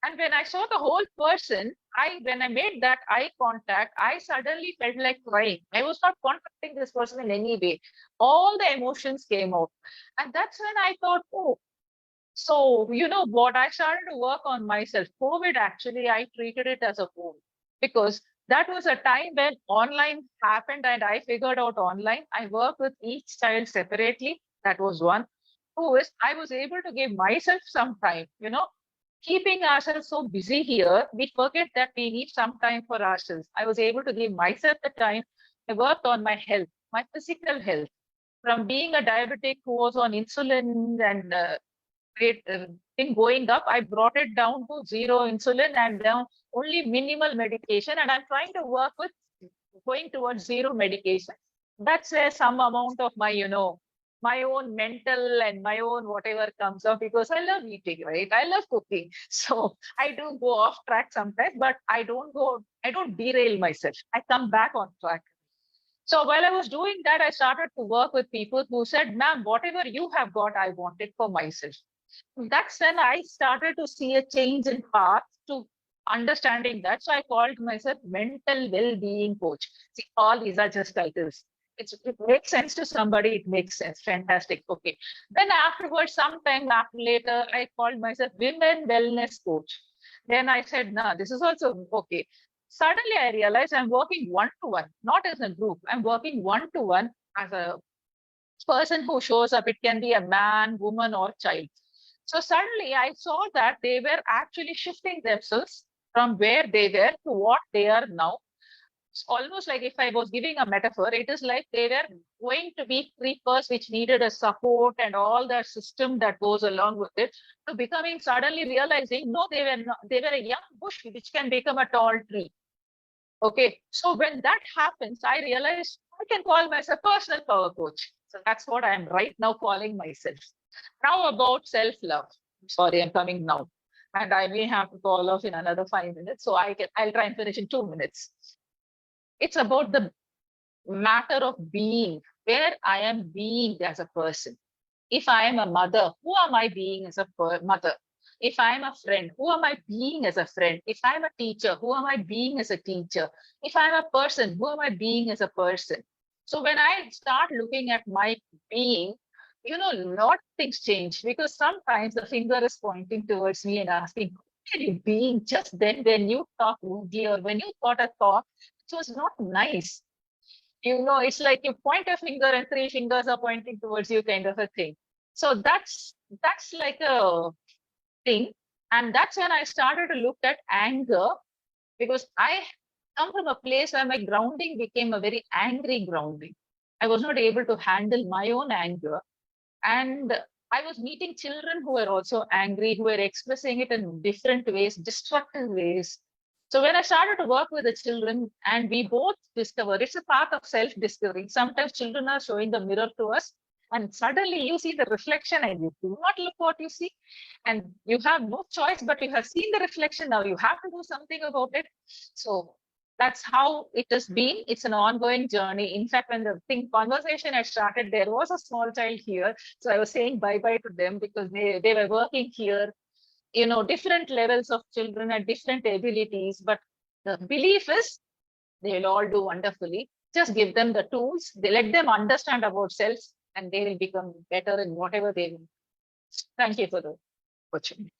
And when I saw the whole person, when I made that eye contact, I suddenly felt like crying. I was not contacting this person in any way. All the emotions came out. And that's when I thought, oh, so you know what? I started to work on myself. COVID, actually, I treated it as a boon because that was a time when online happened and I figured out online. I worked with each child separately. That was one. Two is I was able to give myself some time, keeping ourselves so busy here, we forget that we need some time for ourselves. I was able to give myself the time. I worked on my health, my physical health. From being a diabetic who was on insulin and in going up, I brought it down to zero insulin and down only minimal medication. And I'm trying to work with going towards zero medication. That's where some amount of my, my own mental and my own whatever comes up because I love eating, right? I love cooking. So I do go off track sometimes, but I don't derail myself. I come back on track. So while I was doing that, I started to work with people who said, ma'am, whatever you have got, I want it for myself. That's when I started to see a change in path to understanding that. So I called myself mental well-being coach. See, all these are just titles. It makes sense to somebody, it makes sense. Fantastic. Okay. Then afterwards, sometime after later, I called myself women wellness coach. Then I said, nah, this is also okay. Suddenly I realized I'm working one-to-one, not as a group. I'm working one-to-one as a person who shows up. It can be a man, woman, or child. So suddenly I saw that they were actually shifting themselves from where they were to what they are now. It's almost like if I was giving a metaphor, it is like they were going to be creepers which needed a support and all the system that goes along with it, to becoming suddenly realizing, no, they were a young bush which can become a tall tree. Okay, so when that happens, I realized I can call myself a personal power coach. So that's what I'm right now calling myself. Now about self-love. Sorry, I'm coming now. And I may have to call off in another 5 minutes. So I'll try and finish in 2 minutes. It's about the matter of being, where I am being as a person. If I am a mother, who am I being as a mother? If I'm a friend, who am I being as a friend? If I'm a teacher, who am I being as a teacher? If I'm a person, who am I being as a person? So when I start looking at my being, lot things change because sometimes the finger is pointing towards me and asking, who are you being just then when you talk rudely or when you thought a thought which was not nice? It's like you point a finger and three fingers are pointing towards you, kind of a thing. So that's like a thing. And that's when I started to look at anger, because I come from a place where my grounding became a very angry grounding. I was not able to handle my own anger. And I was meeting children who were also angry, who were expressing it in different ways, destructive ways. So when I started to work with the children and we both discovered, it's a part of self-discovery. Sometimes children are showing the mirror to us and suddenly you see the reflection and you do not look what you see. And you have no choice, but you have seen the reflection. Now you have to do something about it. So that's how it has been. It's an ongoing journey. In fact, when the conversation had started, there was a small child here. So I was saying bye-bye to them because they were working here, different levels of children and different abilities. But the belief is they will all do wonderfully. Just give them the tools. They let them understand about self and they will become better in whatever they will. Thank you for the opportunity.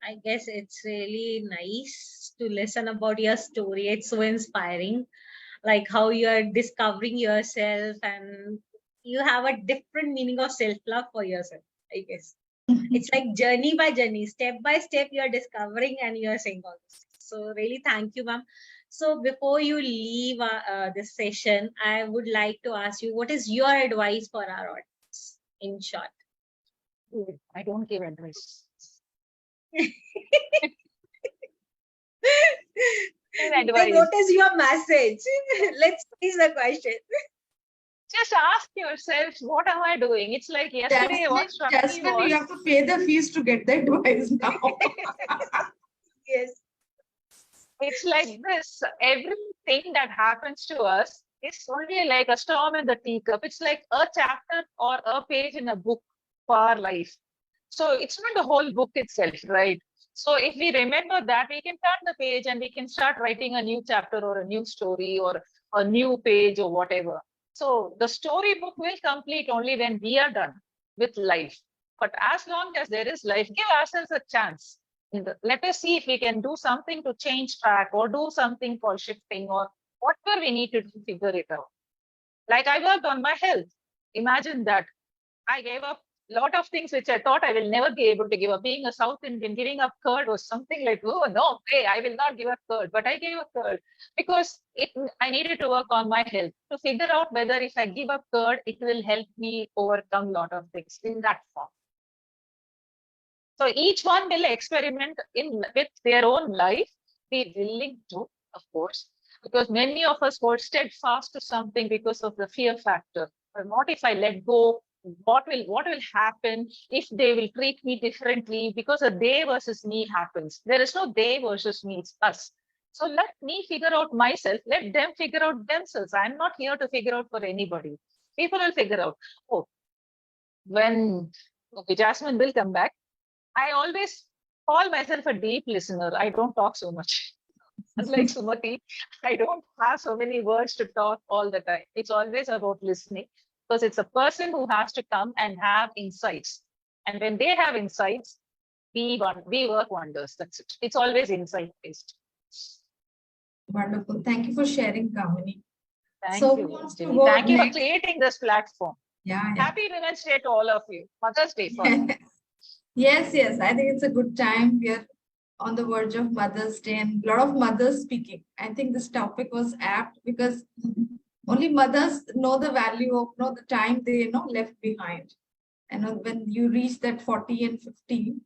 I guess it's really nice to listen about your story. It's so inspiring, like how you are discovering yourself and you have a different meaning of self-love for yourself, I guess. It's like journey by journey, step by step, you are discovering and you are saying all this. So really, thank you, ma'am. So before you leave this session, I would like to ask you, what is your advice for our audience in short? I don't give advice. Then what is your message? Let's face the question. Just ask yourself, what am I doing? It's like yesterday, what struck me Jasmine, was, you have to pay the fees to get the advice now. Yes. it's like this. Everything that happens to us is only like a storm in the teacup. It's like a chapter or a page in a book for our life. So it's not the whole book itself, right? So if we remember that, we can turn the page and we can start writing a new chapter or a new story or a new page or whatever. So the storybook will complete only when we are done with life. But as long as there is life, give ourselves a chance. Let us see if we can do something to change track or do something for shifting or whatever we need to do, figure it out. Like I worked on my health. Imagine that. I gave up a lot of things which I thought I will never be able to give up. Being a South Indian, giving up curd was something like, oh no, hey, I will not give up curd. But I gave up curd because I needed to work on my health to figure out whether if I give up curd, it will help me overcome a lot of things in that form. So each one will experiment with their own life, be willing to, of course, because many of us hold steadfast to something because of the fear factor. But what if I let go? What will happen if they will treat me differently? Because a they versus me happens. There is no they versus me, it's us. So let me figure out myself. Let them figure out themselves. I'm not here to figure out for anybody. People will figure out. Oh, okay, Jasmine will come back. I always call myself a deep listener. I don't talk so much. Unlike Sumati, I don't have so many words to talk all the time. It's always about listening because it's a person who has to come and have insights. And when they have insights, we work wonders. That's it. It's always insight based. Wonderful. Thank you for sharing, Kamini. Thank So you. who wants to Ranjini. go Thank you for next? creating this platform. Yeah. Happy Women's Day to all of you. Mother's Day for Yes. I think it's a good time. We are on the verge of Mother's Day and a lot of mothers speaking. I think this topic was apt because only mothers know the value of the time they left behind. And when you reach that 40 and 50,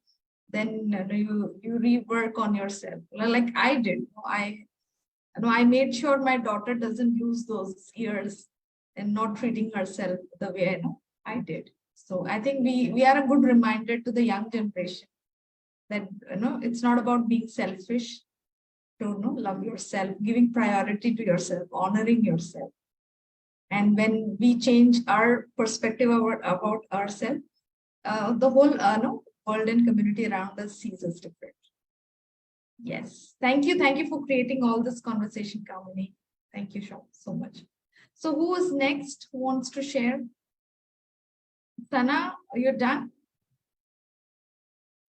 then you rework on yourself. Like I did. I made sure my daughter doesn't lose those years and not treating herself the way I did. So I think we are a good reminder to the young generation that it's not about being selfish, to love yourself, giving priority to yourself, honoring yourself. And when we change our perspective about ourselves, the whole world and community around us sees us different. Yes, thank you for creating all this conversation, Kamini. Thank you so much. So who is next? Who wants to share? Sana, you're done?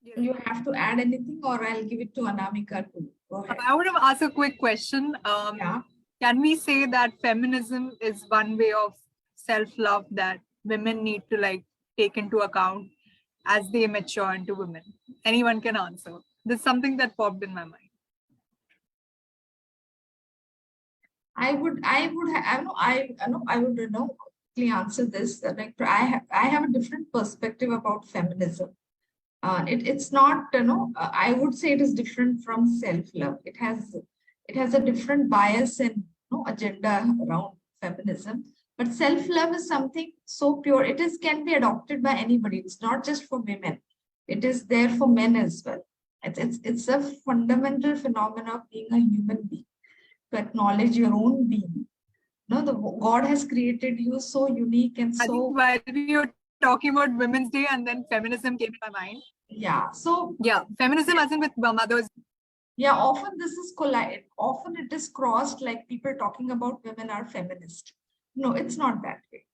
You have to add anything, or I'll give it to Anamika too. Go ahead. I want to ask a quick question. Yeah. Can we say that feminism is one way of self-love that women need to take into account as they mature into women? Anyone can answer. This is something that popped in my mind. I would quickly answer this. I have a different perspective about feminism. It's not, I would say it is different from self-love. It has a different bias and agenda around feminism. But self-love is something so pure. Can be adopted by anybody. It's not just for women. It is there for men as well. It's a fundamental phenomenon of being a human being, to acknowledge your own being. God has created you so unique and so. I think while we were talking about Women's Day and then feminism came in my mind. Yeah. So yeah, feminism as in with mothers. Yeah, often this is collided. Often it is crossed, like people talking about women are feminist. No, it's not that way.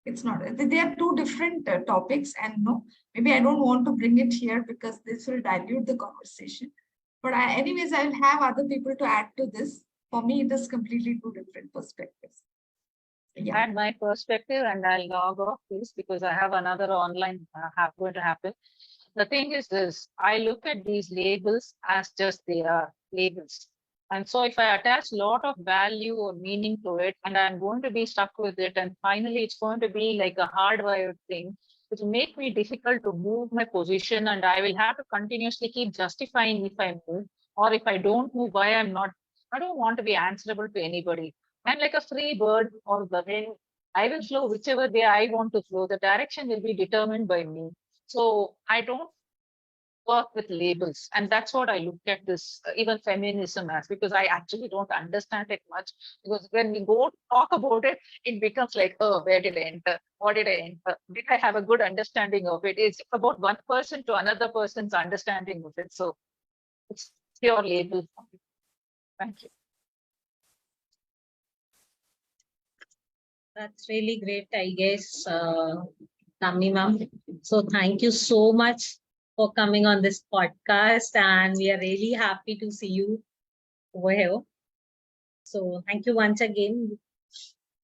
It's not. They are two different topics, and no, maybe I don't want to bring it here because this will dilute the conversation. But anyways, I will have other people to add to this. For me, it is completely two different perspectives. Yeah. And my perspective, and I'll log off this because I have another online going to happen. The thing is this, I look at these labels as just they are labels. And so if I attach a lot of value or meaning to it, and I'm going to be stuck with it, and finally it's going to be like a hardwired thing, which will make me difficult to move my position, and I will have to continuously keep justifying if I move, or if I don't move, why I'm not. I don't want to be answerable to anybody. I'm like a free bird or the wind. I will flow whichever way I want to flow. The direction will be determined by me. So I don't work with labels, and that's what I look at this even feminism as, because I actually don't understand it much, because when we go talk about it, it becomes like, oh, where did I enter, what did I enter, did I have a good understanding of it? It's about one person to another person's understanding of it. So it's pure label. Thank you. That's really great, I guess, Tammi ma'am. So thank you so much for coming on this podcast, and we are really happy to see you over here. So thank you once again.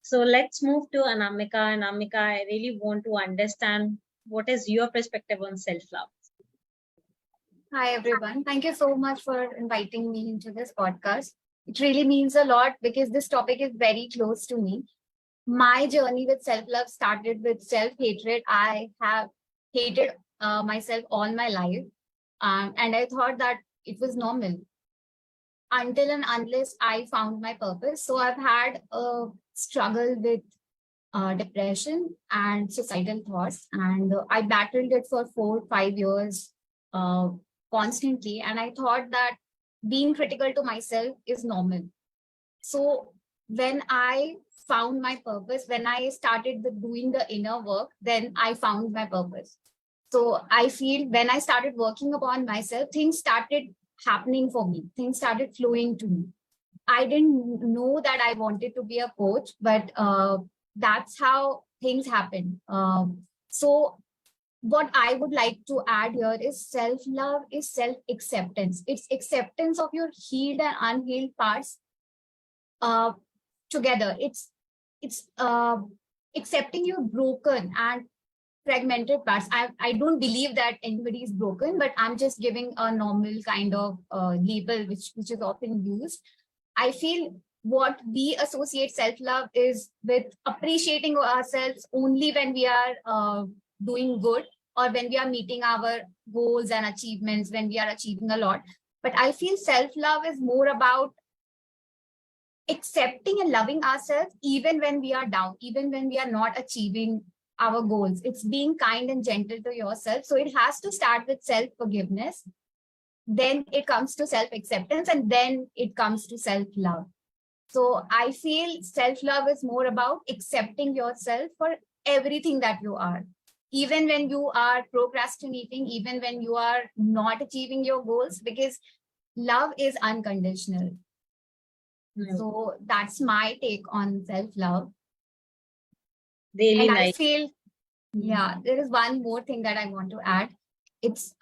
So let's move to Anamika. Anamika, I really want to understand what is your perspective on self-love. Hi, everyone. Thank you so much for inviting me into this podcast. It really means a lot because this topic is very close to me. My journey with self-love started with self-hatred. I have hated myself all my life. And I thought that it was normal until and unless I found my purpose. So I've had a struggle with depression and suicidal thoughts. And I battled it for 4-5 years constantly. And I thought that being critical to myself is normal. So when I found my purpose, when I started doing the inner work, then I found my purpose. So I feel when I started working upon myself, things started happening for me. Things started flowing to me. I didn't know that I wanted to be a coach, but that's how things happened. So what I would like to add here is self-love is self-acceptance. It's acceptance of your healed and unhealed parts together. It's accepting your broken and fragmented parts. I don't believe that anybody is broken, but I'm just giving a normal kind of label which is often used. I feel what we associate self-love is with appreciating ourselves only when we are doing good, or when we are meeting our goals and achievements, when we are achieving a lot. But I feel self-love is more about accepting and loving ourselves even when we are down, even when we are not achieving our goals. It's being kind and gentle to yourself. So it has to start with self-forgiveness. Then it comes to self-acceptance, and then it comes to self-love. So I feel self-love is more about accepting yourself for everything that you are. Even when you are procrastinating, even when you are not achieving your goals, because love is unconditional. So that's my take on self-love. Really and nice. I feel, yeah, there is one more thing that I want to add. It's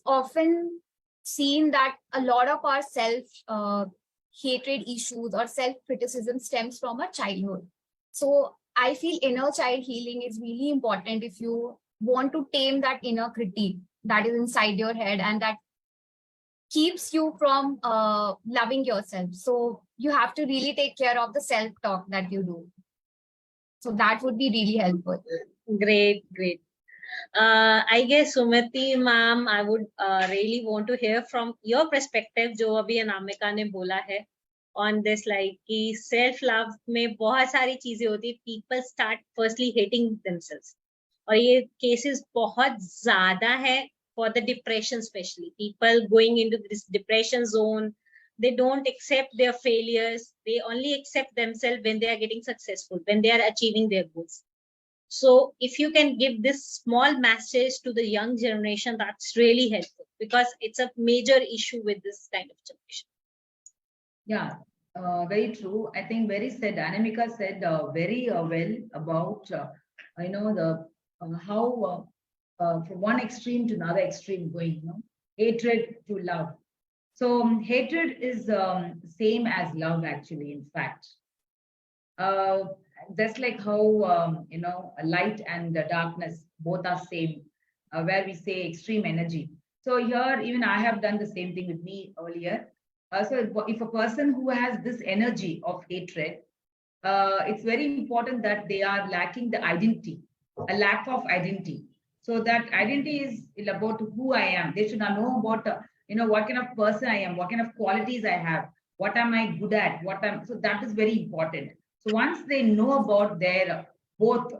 often seen that a lot of our self-hatred issues or self-criticism stems from our childhood. So I feel inner child healing is really important if you want to tame that inner critique that is inside your head and that keeps you from loving yourself. So you have to really take care of the self-talk that you do. So that would be really helpful. Great. I guess Sumati ma'am, I would really want to hear from your perspective, जो अभी अनामिका ने बोला है on this, like कि self love में बहुत सारी चीजें होती है. People start firstly hating themselves, और ये cases बहुत ज़्यादा है for the depression, especially people going into this depression zone. They don't accept their failures. They only accept themselves when they are getting successful, when they are achieving their goals. So if you can give this small message to the young generation, that's really helpful, because it's a major issue with this kind of generation. Yeah, Very true. I think very said. Anamika said very well about the how from one extreme to another extreme going. Hatred to love. So hatred is same as love actually. In fact, uh, just like how light and the darkness both are same, where we say extreme energy. So here even I have done the same thing with me earlier. So if a person who has this energy of hatred, it's very important that they are lacking the identity, a lack of identity. So that identity is about who I am. They should know about what kind of person I am, what kind of qualities I have, what am I good at, what I'm. So that is very important. So once they know about their both,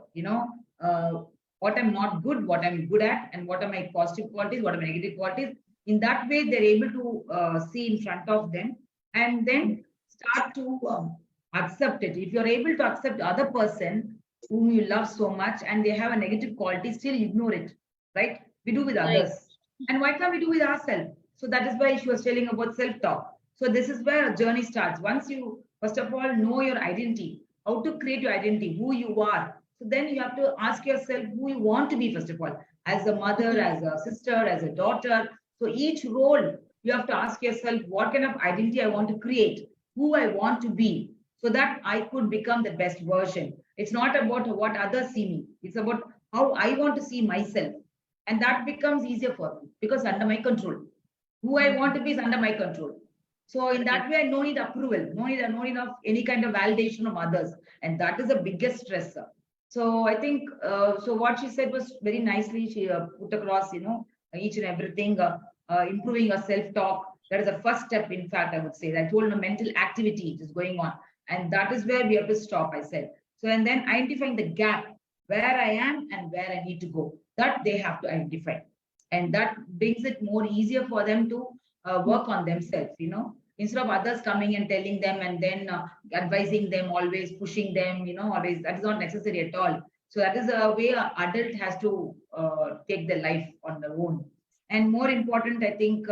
what I'm not good, what I'm good at, and what are my positive qualities, what are my negative qualities. In that way, they're able to see in front of them, and then start to accept it. If you're able to accept the other person whom you love so much and they have a negative quality, still ignore it, right? We do with Right. others. And why can't we do with ourselves? So that is why she was telling about self-talk. So this is where a journey starts. Once you, first of all, know your identity, how to create your identity, who you are. So then you have to ask yourself who you want to be, first of all, as a mother, as a sister, as a daughter. So each role, you have to ask yourself, what kind of identity I want to create, who I want to be, so that I could become the best version. It's not about what others see me. It's about how I want to see myself. And that becomes easier for me because under my control. Who I want to be is under my control. So in that way, I no need approval, no need of any kind of validation of others. And that is the biggest stressor. So I think, so what she said was very nicely, she put across, each and everything, improving your self-talk. That is the first step, in fact, I would say. I told a mental activity is going on. And that is where we have to stop, I said. So, and then identifying the gap, where I am and where I need to go, that they have to identify. And that brings it more easier for them to work on themselves, instead of others coming and telling them and then advising them, always pushing them, always, that is not necessary at all. So that is a way an adult has to take their life on their own. And more important, I think,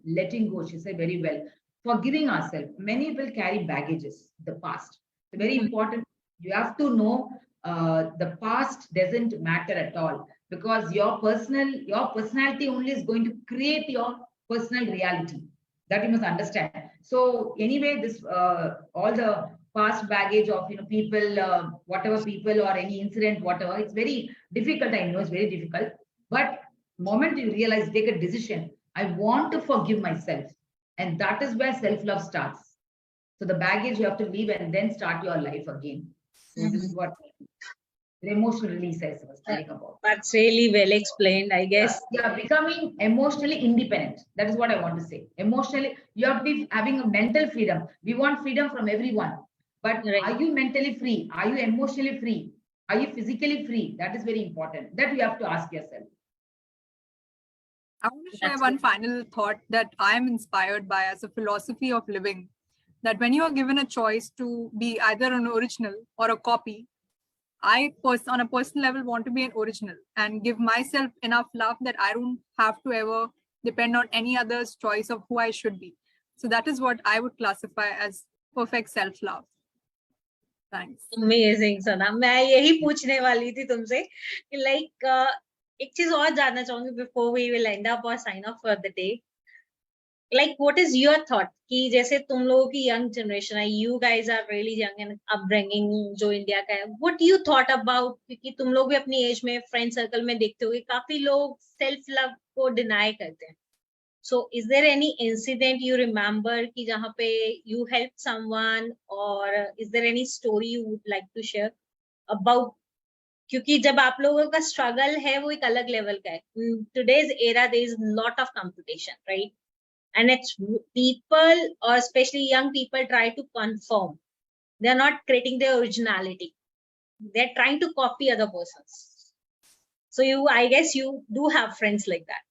letting go, she said very well, forgiving ourselves. Many will carry baggages, the past. It's very important. You have to know the past doesn't matter at all, because your personality only is going to create your personal reality. That you must understand. So anyway, this all the past baggage of people, whatever people or any incident, whatever, it's very difficult. I know it's very difficult, but moment you realize, take a decision. I want to forgive myself, and that is where self-love starts. So the baggage you have to leave and then start your life again. So this is what the emotional release I was telling about. That's really well explained, I guess. Yeah, becoming emotionally independent. That is what I want to say. Emotionally, you have to be having a mental freedom. We want freedom from everyone. But Right. are you mentally free? Are you emotionally free? Are you physically free? That is very important. That you have to ask yourself. I want to share That's one good. final thought that I am inspired by as a philosophy of living. That when you are given a choice to be either an original or a copy, I, on a personal level, want to be an original and give myself enough love that I don't have to ever depend on any other's choice of who I should be. So that is what I would classify as perfect self-love. Thanks. Amazing, सना. मैं यही पूछने वाली थी तुमसे कि like एक चीज और जानना चाहूंगी before we will end up or sign off for the day. Like, what is your thought कि जैसे तुम लोगों की young generation है, you guys are really young and upbringing जो इंडिया का है, what you thought about, क्योंकि तुम लोग भी अपनी एज में फ्रेंड सर्कल में देखते होगे काफी लोग सेल्फ लव को डिनाई करते हैं. So is there any incident you remember कि जहाँ पे you helped someone, or is there any story you would like to share about, क्योंकि जब आप लोगों का स्ट्रगल है वो एक अलग लेवल का है. In today's era there is lot of competition, right? And it's people, or especially young people, try to conform. They're not creating their originality. They're trying to copy other persons. So I guess you do have friends like that.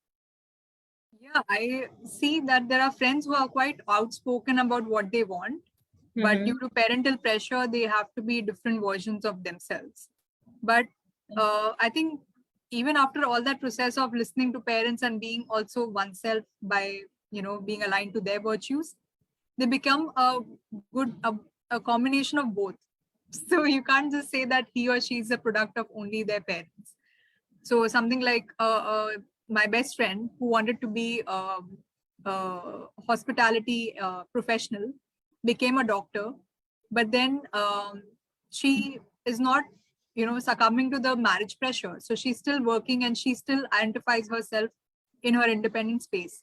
Yeah, I see that there are friends who are quite outspoken about what they want, but due to parental pressure, they have to be different versions of themselves. But I think even after all that process of listening to parents and being also oneself by being aligned to their virtues, they become a good, a combination of both. So you can't just say that he or she is a product of only their parents. So something like my best friend who wanted to be a hospitality professional became a doctor, but then she is not, succumbing to the marriage pressure. So she's still working and she still identifies herself in her independent space.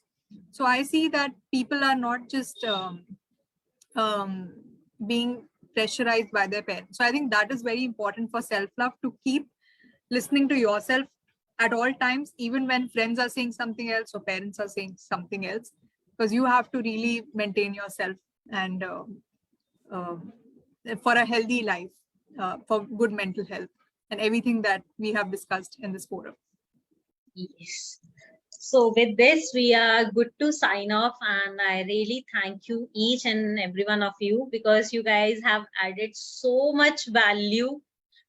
So I see that people are not just being pressurized by their parents. So I think that is very important for self-love, to keep listening to yourself at all times, even when friends are saying something else or parents are saying something else, because you have to really maintain yourself and for a healthy life, for good mental health and everything that we have discussed in this forum. Yes. So with this, we are good to sign off, and I really thank you, each and every one of you, because you guys have added so much value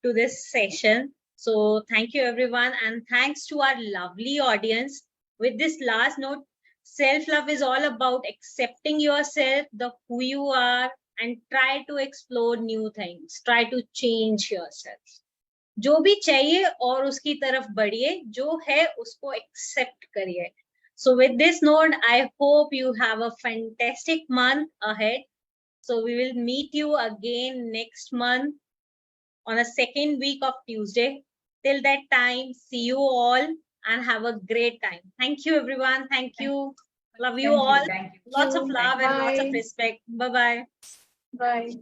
to this session. So thank you, everyone, and thanks to our lovely audience. With this last note, self-love is all about accepting yourself, the who you are, and try to explore new things. Try to change yourself. जो भी चाहिए और उसकी तरफ बढ़िए, जो है उसको एक्सेप्ट करिए. So with this note, I hope you have a fantastic month ahead. So we will meet you again next month on a second week of Tuesday. Till that time, see you all and have a great time. Thank you, everyone. Thank you. Love you all. Thank you. Lots of love and lots of Bye. respect. Bye-bye. Bye.